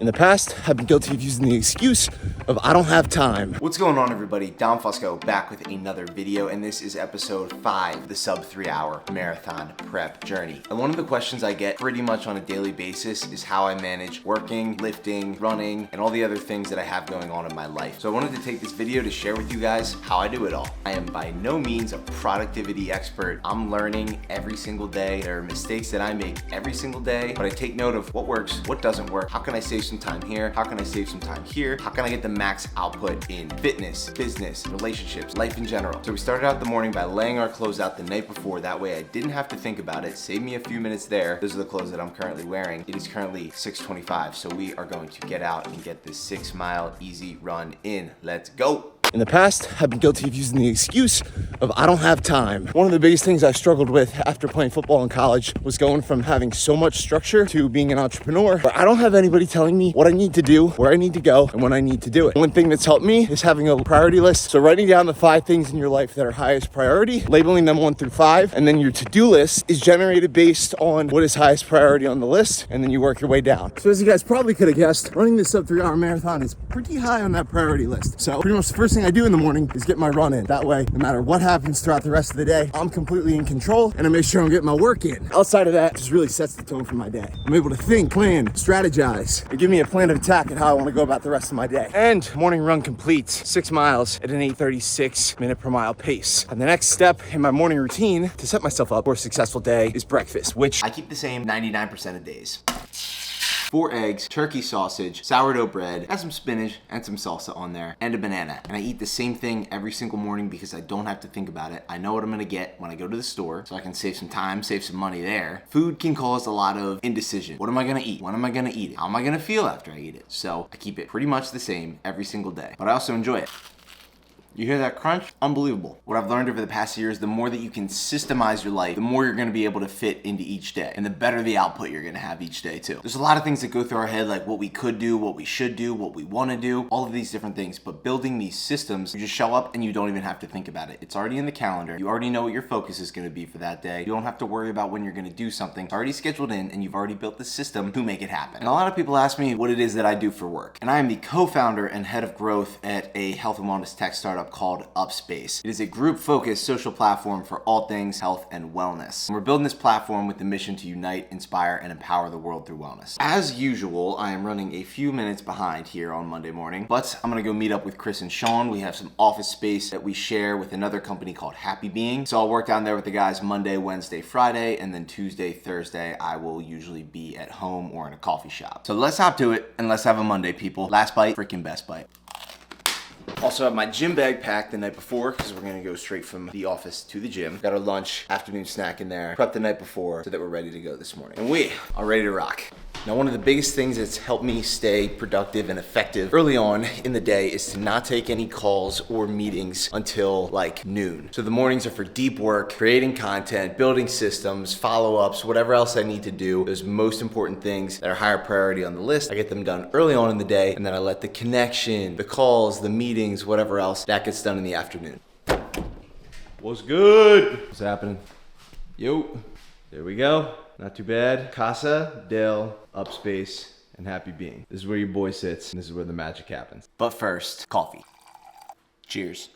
In the past, I've been guilty of using the excuse of I don't have time. What's going on, everybody? Dom Fusco back with another video, and this is episode 5, the sub 3-hour marathon prep journey. And one of the questions I get pretty much on a daily basis is how I manage working, lifting, running, and all the other things that I have going on in my life. So I wanted to take this video to share with you guys how I do it all. I am by no means a productivity expert. I'm learning every single day. There are mistakes that I make every single day, but I take note of what works, what doesn't work, how can I save some time here, how can I save some time here, how can I get the max output in fitness, business, relationships, life in general. So we started out the morning by laying our clothes out the night before. That way I didn't have to think about it. Save me a few minutes there. Those are the clothes that I'm currently wearing. It is currently 6:25, so we are going to get out and get this 6-mile easy run in. Let's go. In the past, I've been guilty of using the excuse of I don't have time. One of the biggest things I struggled with after playing football in college was going from having so much structure to being an entrepreneur where I don't have anybody telling me what I need to do, where I need to go, and when I need to do it. One thing that's helped me is having a priority list. So writing down the 5 things in your life that are highest priority, labeling them 1 through 5, and then your to-do list is generated based on what is highest priority on the list, and then you work your way down. So as you guys probably could have guessed, running this sub 3-hour marathon is pretty high on that priority list. So pretty much the first thing I do in the morning is get my run in. That way, no matter what happens throughout the rest of the day, I'm completely in control and I make sure I'm getting my work in. Outside of that, it just really sets the tone for my day. I'm able to think, plan, strategize, and give me a plan of attack and how I want to go about the rest of my day. And morning run completes 6 miles at an 8:36 minute per mile pace. And the next step in my morning routine to set myself up for a successful day is breakfast, which I keep the same 99% of days. 4 eggs, turkey sausage, sourdough bread, and some spinach and some salsa on there, and a banana. And I eat the same thing every single morning because I don't have to think about it. I know what I'm gonna get when I go to the store, so I can save some time, save some money there. Food can cause a lot of indecision. What am I gonna eat? When am I gonna eat it? How am I gonna feel after I eat it? So I keep it pretty much the same every single day, but I also enjoy it. You hear that crunch? Unbelievable. What I've learned over the past years, the more that you can systemize your life, the more you're gonna be able to fit into each day, and the better the output you're gonna have each day too. There's a lot of things that go through our head, like what we could do, what we should do, what we wanna do, all of these different things, but building these systems, you just show up and you don't even have to think about it. It's already in the calendar. You already know what your focus is gonna be for that day. You don't have to worry about when you're gonna do something. It's already scheduled in, and you've already built the system to make it happen. And a lot of people ask me what it is that I do for work. And I am the co-founder and head of growth at a health and wellness tech startup called Upspace. It is a group-focused social platform for all things health and wellness. And we're building this platform with the mission to unite, inspire, and empower the world through wellness. As usual, I am running a few minutes behind here on Monday morning, but I'm gonna go meet up with Chris and Sean. We have some office space that we share with another company called Happy Being. So I'll work down there with the guys Monday, Wednesday, Friday, and then Tuesday, Thursday, I will usually be at home or in a coffee shop. So let's hop to it, and let's have a Monday, people. Last bite, freaking best bite. Also have my gym bag packed the night before because we're gonna go straight from the office to the gym. Got our lunch, afternoon snack in there, prepped the night before so that we're ready to go this morning. And we are ready to rock. Now, one of the biggest things that's helped me stay productive and effective early on in the day is to not take any calls or meetings until like noon. So the mornings are for deep work, creating content, building systems, follow-ups, whatever else I need to do. Those most important things that are higher priority on the list, I get them done early on in the day, and then I let the connection, the calls, the meetings, whatever else, that gets done in the afternoon. What's good? What's happening? Yo, there we go. Not too bad. Casa del Upspace and Happy Being. This is where your boy sits, and this is where the magic happens. But first, coffee. Cheers.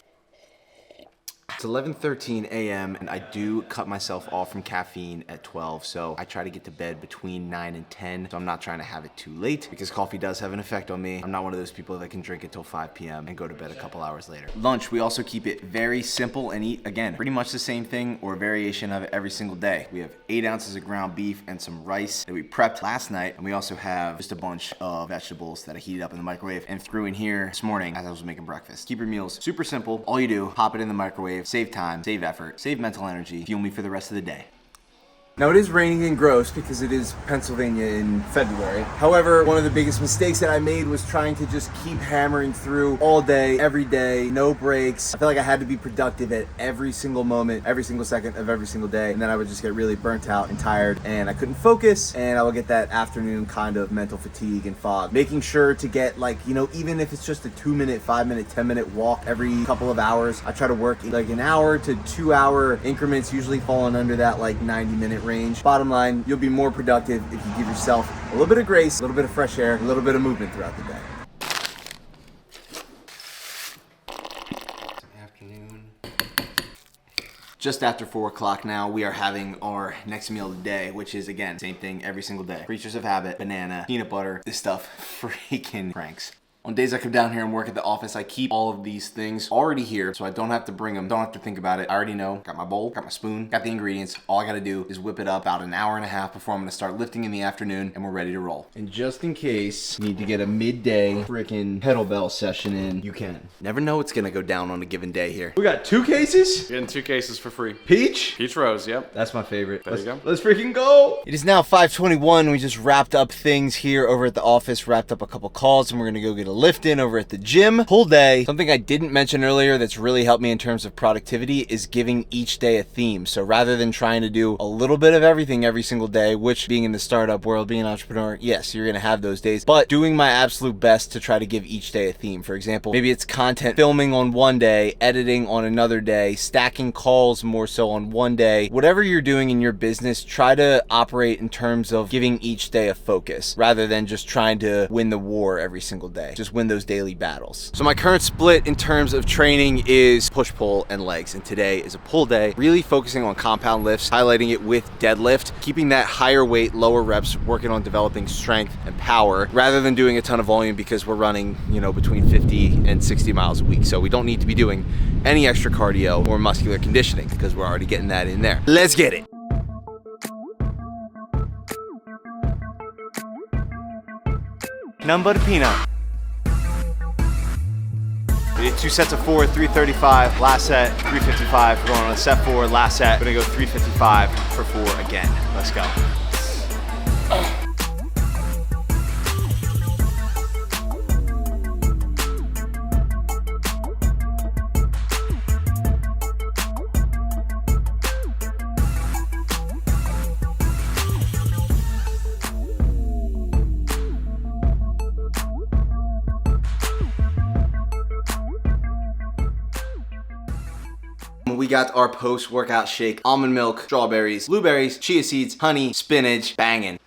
It's 11:13 a.m. and I do cut myself off from caffeine at 12, so I try to get to bed between 9 and 10, so I'm not trying to have it too late because coffee does have an effect on me. I'm not one of those people that can drink it till 5 p.m. and go to bed a couple hours later. Lunch, we also keep it very simple and eat, again, pretty much the same thing or a variation of it every single day. We have 8 ounces of ground beef and some rice that we prepped last night, and we also have just a bunch of vegetables that I heated up in the microwave and threw in here this morning as I was making breakfast. Keep your meals super simple. All you do, pop it in the microwave, save time, save effort, save mental energy, fuel me for the rest of the day. Now, it is raining and gross because it is Pennsylvania in February. However, one of the biggest mistakes that I made was trying to just keep hammering through all day, every day, no breaks. I felt like I had to be productive at every single moment, every single second of every single day, and then I would just get really burnt out and tired, and I couldn't focus, and I would get that afternoon kind of mental fatigue and fog. Making sure to get, like, you know, even if it's just a 2-minute, 5-minute, 10-minute walk every couple of hours, I try to work like an hour to 2 hour increments, usually falling under that like 90-minute range. Bottom line, you'll be more productive if you give yourself A little bit of grace, a little bit of fresh air, a little bit of movement throughout the day. Just after 4 o'clock now, we are having our next meal of the day, which is, again, same thing every single day. Creatures of habit, banana, peanut butter. This stuff freaking cranks. On days I come down here and work at the office, I keep all of these things already here, so I don't have to bring them, don't have to think about it. I already know, got my bowl, got my spoon, got the ingredients. All I gotta do is whip it up about an hour and a half before I'm gonna start lifting in the afternoon, and we're ready to roll. And just in case you need to get a midday freaking kettlebell session in, you can. Never know what's gonna go down on a given day here. We got 2 cases? Getting 2 cases for free. Peach? Peach Rose, yep. That's my favorite. There you go. Let's freaking go. It is now 5:21. We just wrapped up things here over at the office, wrapped up a couple calls, and we're gonna go get a lift in over at the gym. Full day. Something I didn't mention earlier that's really helped me in terms of productivity is giving each day a theme. So rather than trying to do a little bit of everything every single day, which being in the startup world, being an entrepreneur, yes, you're gonna have those days, but doing my absolute best to try to give each day a theme. For example, maybe it's content filming on one day, editing on another day, stacking calls more so on one day. Whatever you're doing in your business, try to operate in terms of giving each day a focus rather than just trying to win the war every single day. Just win those daily battles. So my current split in terms of training is push, pull, and legs. And today is a pull day, really focusing on compound lifts, highlighting it with deadlift, keeping that higher weight, lower reps, working on developing strength and power rather than doing a ton of volume because we're running, you know, between 50 and 60 miles a week. So we don't need to be doing any extra cardio or muscular conditioning because we're already getting that in there. Let's get it. Number peanut. We did 2 sets of 4, 335. Last set, 355. We're going on a set 4. Last set, we're gonna go 355 for 4 again. Let's go. We got our post-workout shake, almond milk, strawberries, blueberries, chia seeds, honey, spinach, banging.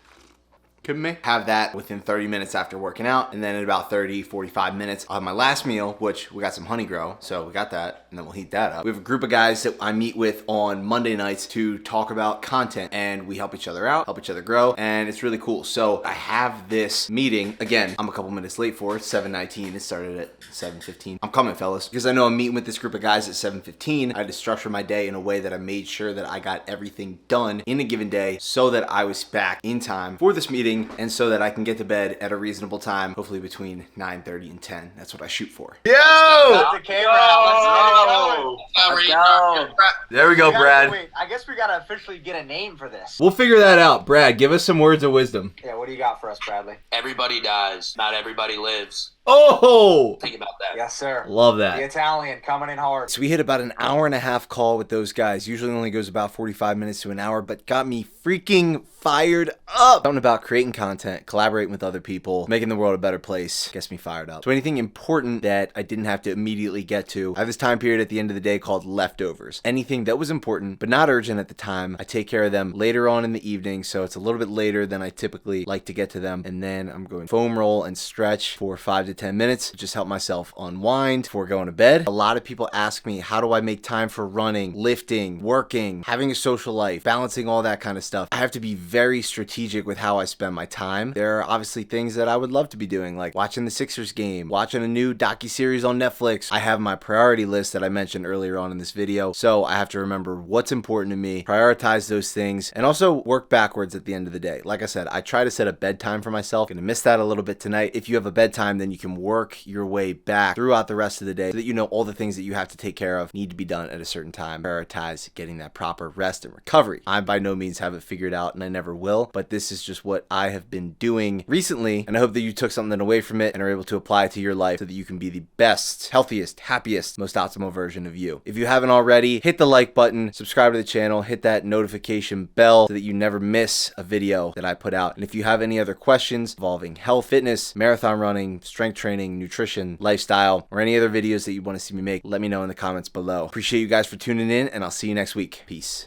Kidding me? Have that within 30 minutes after working out, and then in about 30, 45 minutes, I'll have my last meal, which we got some honey grow, so we got that, and then we'll heat that up. We have a group of guys that I meet with on Monday nights to talk about content, and we help each other out, help each other grow, and it's really cool. So I have this meeting, again, I'm a couple minutes late for it, 7:19, it started at 7:15. I'm coming, fellas, because I know I'm meeting with this group of guys at 7:15. I had to structure my day in a way that I made sure that I got everything done in a given day so that I was back in time for this meeting and so that I can get to bed at a reasonable time, hopefully between 9:30 and 10. That's what I shoot for. Yo! Got the camera out. Let's go. There we go, Brad. Wait, I guess we gotta officially get a name for this. We'll figure that out. Brad, give us some words of wisdom. Yeah, what do you got for us, Bradley? Everybody dies, not everybody lives. Oh! Think about that. Yes, sir. Love that. The Italian coming in hard. So we hit about an hour and a half call with those guys. Usually only goes about 45 minutes to an hour, but got me freaking fired up. Something about creating content, collaborating with other people, making the world a better place gets me fired up. So anything important that I didn't have to immediately get to, I have this time period at the end of the day called leftovers. Anything that was important but not urgent at the time, I take care of them later on in the evening, so it's a little bit later than I typically like to get to them. And then I'm going foam roll and stretch for 5 to 10 minutes to just help myself unwind before going to bed. A lot of people ask me, how do I make time for running, lifting, working, having a social life, balancing all that kind of stuff? I have to be very strategic with how I spend my time. There are obviously things that I would love to be doing, like watching the Sixers game, watching a new docuseries on Netflix. I have my priority list that I mentioned earlier on in this video, so I have to remember what's important to me, prioritize those things, and also work backwards at the end of the day. Like I said, I try to set a bedtime for myself. Gonna miss that a little bit tonight. If you have a bedtime, then you can work your way back throughout the rest of the day so that you know all the things that you have to take care of need to be done at a certain time. Prioritize getting that proper rest and recovery. I by no means have it figured out, and I never will, but this is just what I have been doing recently, and I hope that you took something away from it and are able to apply it to your life so that you can be the best, healthiest, happiest, most optimal version of you. If you haven't already, hit the like button, subscribe to the channel, hit that notification bell so that you never miss a video that I put out. And if you have any other questions involving health, fitness, marathon running, strength training, nutrition, lifestyle, or any other videos that you want to see me make, let me know in the comments below. Appreciate you guys for tuning in, and I'll see you next week. Peace.